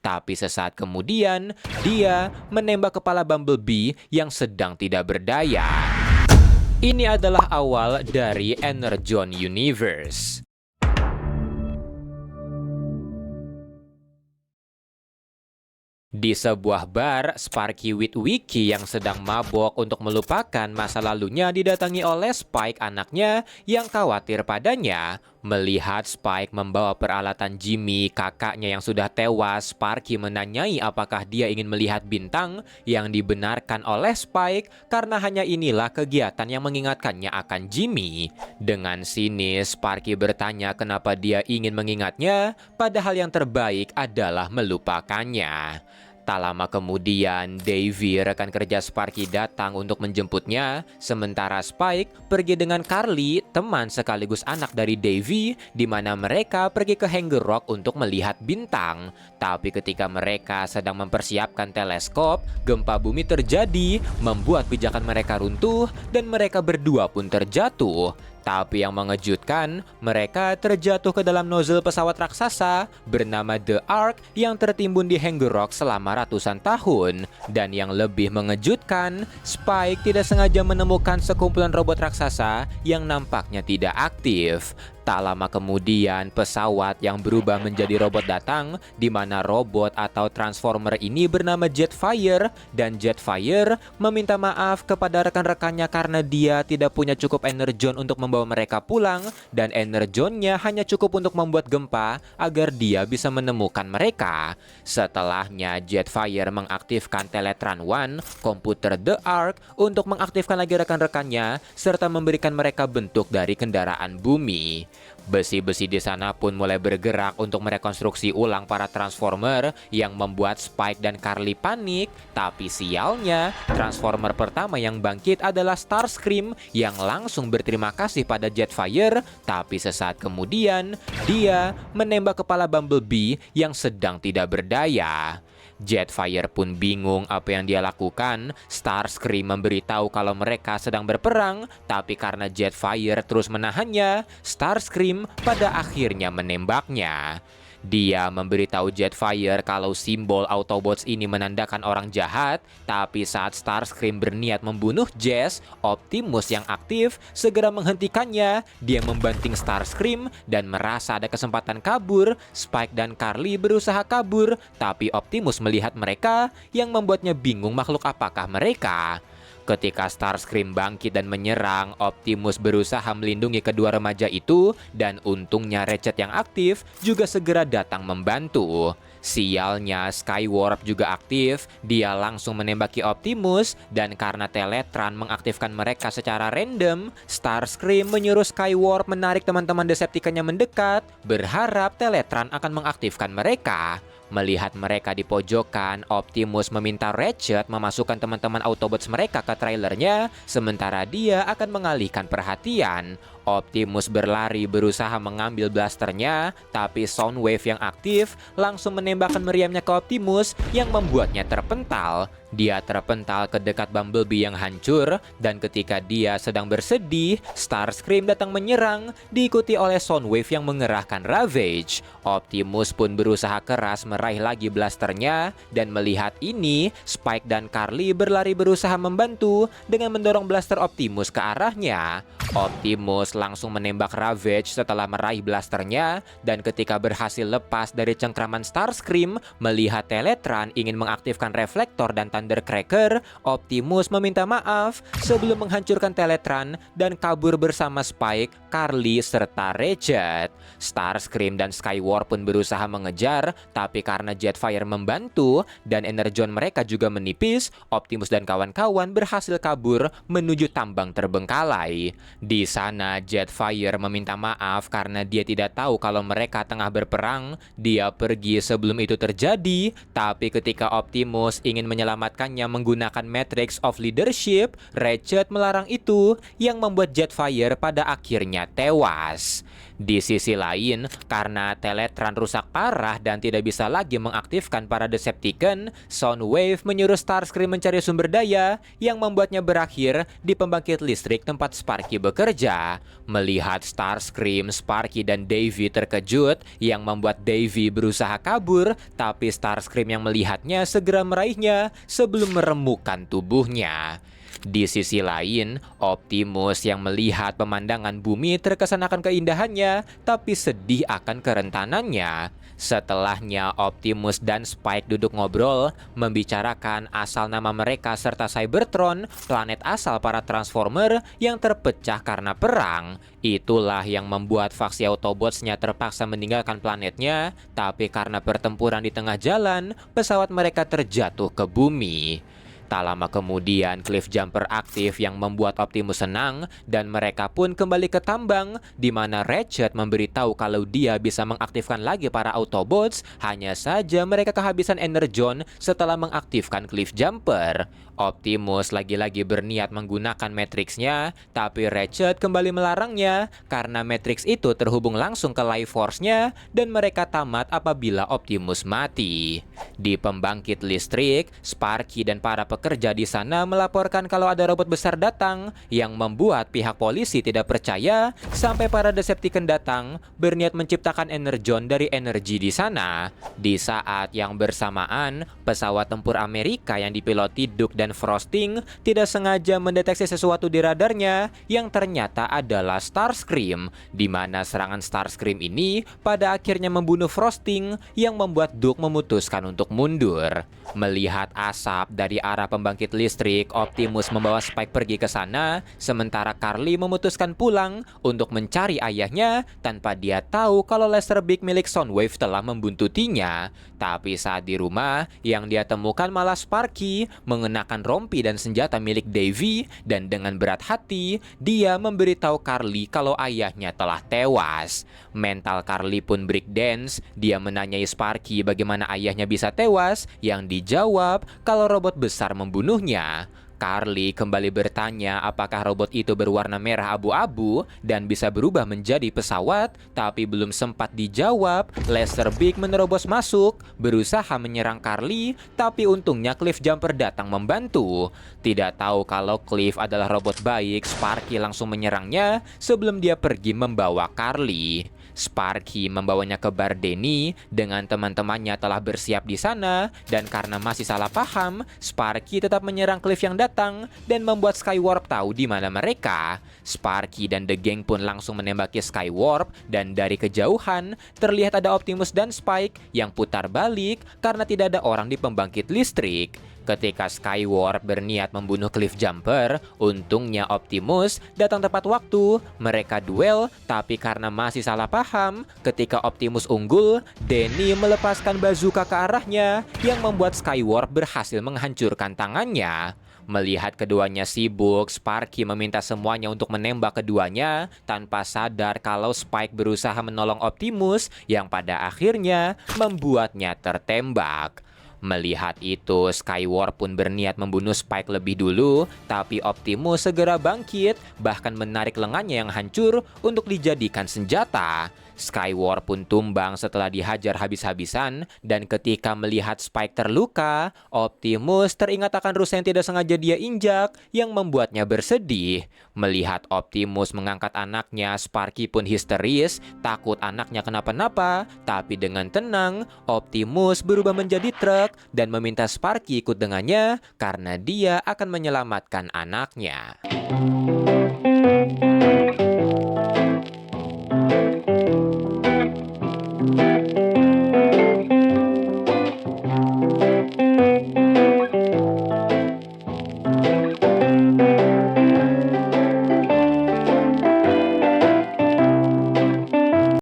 Tapi sesaat kemudian, dia menembak kepala Bumblebee yang sedang tidak berdaya. Ini adalah awal dari Energon Universe. Di sebuah bar, Sparky Witwicky yang sedang mabok untuk melupakan masa lalunya didatangi oleh Spike anaknya yang khawatir padanya. Melihat Spike membawa peralatan Jimmy, kakaknya yang sudah tewas, Sparky menanyai apakah dia ingin melihat bintang yang dibenarkan oleh Spike karena hanya inilah kegiatan yang mengingatkannya akan Jimmy. Dengan sinis, Sparky bertanya kenapa dia ingin mengingatnya, padahal yang terbaik adalah melupakannya. Tak lama kemudian, Davy, rekan kerja Sparky, datang untuk menjemputnya, sementara Spike pergi dengan Carly, teman sekaligus anak dari Davy, di mana mereka pergi ke Hangar Rock untuk melihat bintang. Tapi ketika mereka sedang mempersiapkan teleskop, gempa bumi terjadi, membuat pijakan mereka runtuh, dan mereka berdua pun terjatuh. Tapi yang mengejutkan, mereka terjatuh ke dalam nozzle pesawat raksasa bernama The Ark yang tertimbun di Hangar Rock selama ratusan tahun. Dan yang lebih mengejutkan, Spike tidak sengaja menemukan sekumpulan robot raksasa yang nampaknya tidak aktif. Tak lama kemudian, pesawat yang berubah menjadi robot datang, di mana robot atau transformer ini bernama Jetfire, dan Jetfire meminta maaf kepada rekan-rekannya karena dia tidak punya cukup energon untuk membawa mereka pulang, dan energonnya hanya cukup untuk membuat gempa agar dia bisa menemukan mereka. Setelahnya, Jetfire mengaktifkan Teletran One, komputer The Ark, untuk mengaktifkan lagi rekan-rekannya, serta memberikan mereka bentuk dari kendaraan bumi. Besi-besi di sana pun mulai bergerak untuk merekonstruksi ulang para Transformer yang membuat Spike dan Carly panik. Tapi sialnya, Transformer pertama yang bangkit adalah Starscream yang langsung berterima kasih pada Jetfire. Tapi sesaat kemudian, dia menembak kepala Bumblebee yang sedang tidak berdaya. Jetfire pun bingung apa yang dia lakukan. Starscream memberitahu kalau mereka sedang berperang, tapi karena Jetfire terus menahannya, Starscream pada akhirnya menembaknya. Dia memberitahu Jetfire kalau simbol Autobots ini menandakan orang jahat, tapi saat Starscream berniat membunuh Jazz, Optimus yang aktif segera menghentikannya. Dia membanting Starscream dan merasa ada kesempatan kabur. Spike dan Carly berusaha kabur, tapi Optimus melihat mereka yang membuatnya bingung makhluk apakah mereka. Ketika Starscream bangkit dan menyerang, Optimus berusaha melindungi kedua remaja itu, dan untungnya Ratchet yang aktif juga segera datang membantu. Sialnya, Skywarp juga aktif. Dia langsung menembaki Optimus, dan karena Teletran mengaktifkan mereka secara random, Starscream menyuruh Skywarp menarik teman-teman Decepticon-nya mendekat, berharap Teletran akan mengaktifkan mereka. Melihat mereka di pojokan, Optimus meminta Ratchet memasukkan teman-teman Autobots mereka ke trailernya, sementara dia akan mengalihkan perhatian. Optimus berlari berusaha mengambil blasternya, tapi Soundwave yang aktif langsung menembakkan meriamnya ke Optimus yang membuatnya terpental. Dia terpental ke dekat Bumblebee yang hancur, dan ketika dia sedang bersedih, Starscream datang menyerang, diikuti oleh Soundwave yang mengerahkan Ravage. Optimus pun berusaha keras meraih lagi blasternya, dan melihat ini, Spike dan Carly berlari berusaha membantu dengan mendorong blaster Optimus ke arahnya. Optimus langsung menembak Ravage setelah meraih blasternya, dan ketika berhasil lepas dari cengkraman Starscream, melihat Teletran ingin mengaktifkan reflektor dan Thundercracker, Optimus meminta maaf sebelum menghancurkan Teletran dan kabur bersama Spike, Carly, serta Ratchet. Starscream dan Skywarp pun berusaha mengejar, tapi karena Jetfire membantu dan energon mereka juga menipis, Optimus dan kawan-kawan berhasil kabur menuju tambang terbengkalai. Di sana, Jetfire meminta maaf karena dia tidak tahu kalau mereka tengah berperang. Dia pergi sebelum itu terjadi, tapi ketika Optimus ingin menyelamatkan mengingatkannya menggunakan Matrix of Leadership, Ratchet melarang itu yang membuat Jetfire pada akhirnya tewas. Di sisi lain, karena Teletran rusak parah dan tidak bisa lagi mengaktifkan para Decepticon, Soundwave menyuruh Starscream mencari sumber daya yang membuatnya berakhir di pembangkit listrik tempat Sparky bekerja. Melihat Starscream, Sparky, dan Davy terkejut yang membuat Davy berusaha kabur, tapi Starscream yang melihatnya segera meraihnya sebelum meremukkan tubuhnya. Di sisi lain, Optimus yang melihat pemandangan bumi terkesan akan keindahannya, tapi sedih akan kerentanannya. Setelahnya, Optimus dan Spike duduk ngobrol, membicarakan asal nama mereka serta Cybertron, planet asal para Transformer yang terpecah karena perang. Itulah yang membuat faksi Autobots-nya terpaksa meninggalkan planetnya, tapi karena pertempuran di tengah jalan, pesawat mereka terjatuh ke bumi. Tak lama kemudian, Cliff Jumper aktif yang membuat Optimus senang dan mereka pun kembali ke tambang di mana Ratchet memberitahu kalau dia bisa mengaktifkan lagi para Autobots, hanya saja mereka kehabisan energon setelah mengaktifkan Cliff Jumper. Optimus lagi-lagi berniat menggunakan Matrix-nya, tapi Ratchet kembali melarangnya karena Matrix itu terhubung langsung ke Life Force-nya dan mereka tamat apabila Optimus mati. Di pembangkit listrik, Sparky dan para pekerja di sana melaporkan kalau ada robot besar datang yang membuat pihak polisi tidak percaya sampai para Decepticon datang berniat menciptakan energon dari energi di sana. Di saat yang bersamaan, pesawat tempur Amerika yang dipiloti Duke dan Frosting tidak sengaja mendeteksi sesuatu di radarnya yang ternyata adalah Starscream, di mana serangan Starscream ini pada akhirnya membunuh Frosting yang membuat Duke memutuskan untuk mundur. Melihat asap dari arah pembangkit listrik, Optimus membawa Spike pergi ke sana, sementara Carly memutuskan pulang untuk mencari ayahnya tanpa dia tahu kalau laser beak milik Soundwave telah membuntutinya. Tapi saat di rumah, yang dia temukan malah Sparky mengenakan rompi dan senjata milik Davy, dan dengan berat hati, dia memberitahu Carly kalau ayahnya telah tewas. Mental Carly pun breakdance, dia menanyai Sparky bagaimana ayahnya bisa tewas, yang dijawab kalau robot besar membunuhnya. Carly kembali bertanya apakah robot itu berwarna merah abu-abu dan bisa berubah menjadi pesawat, tapi belum sempat dijawab, Laserbeak menerobos masuk, berusaha menyerang Carly, tapi untungnya Cliff Jumper datang membantu. Tidak tahu kalau Cliff adalah robot baik, Sparky langsung menyerangnya sebelum dia pergi membawa Carly. Sparky membawanya ke bar Denny dengan teman-temannya telah bersiap di sana, dan karena masih salah paham, Sparky tetap menyerang Cliff yang datang dan membuat Skywarp tahu di mana mereka. Sparky dan The Gang pun langsung menembaki Skywarp, dan dari kejauhan terlihat ada Optimus dan Spike yang putar balik karena tidak ada orang di pembangkit listrik. Ketika Skywarp berniat membunuh Cliff Jumper, untungnya Optimus datang tepat waktu. Mereka duel, tapi karena masih salah paham, ketika Optimus unggul, Denny melepaskan bazooka ke arahnya yang membuat Skywarp berhasil menghancurkan tangannya. Melihat keduanya sibuk, Sparky meminta semuanya untuk menembak keduanya tanpa sadar kalau Spike berusaha menolong Optimus yang pada akhirnya membuatnya tertembak. Melihat itu, Skywarp pun berniat membunuh Spike lebih dulu, tapi Optimus segera bangkit, bahkan menarik lengannya yang hancur untuk dijadikan senjata. Skywarp pun tumbang setelah dihajar habis-habisan, dan ketika melihat Spike terluka, Optimus teringat akan rusa yang tidak sengaja dia injak, yang membuatnya bersedih. Melihat Optimus mengangkat anaknya, Sparky pun histeris, takut anaknya kenapa-napa, tapi dengan tenang, Optimus berubah menjadi truk dan meminta Sparky ikut dengannya karena dia akan menyelamatkan anaknya.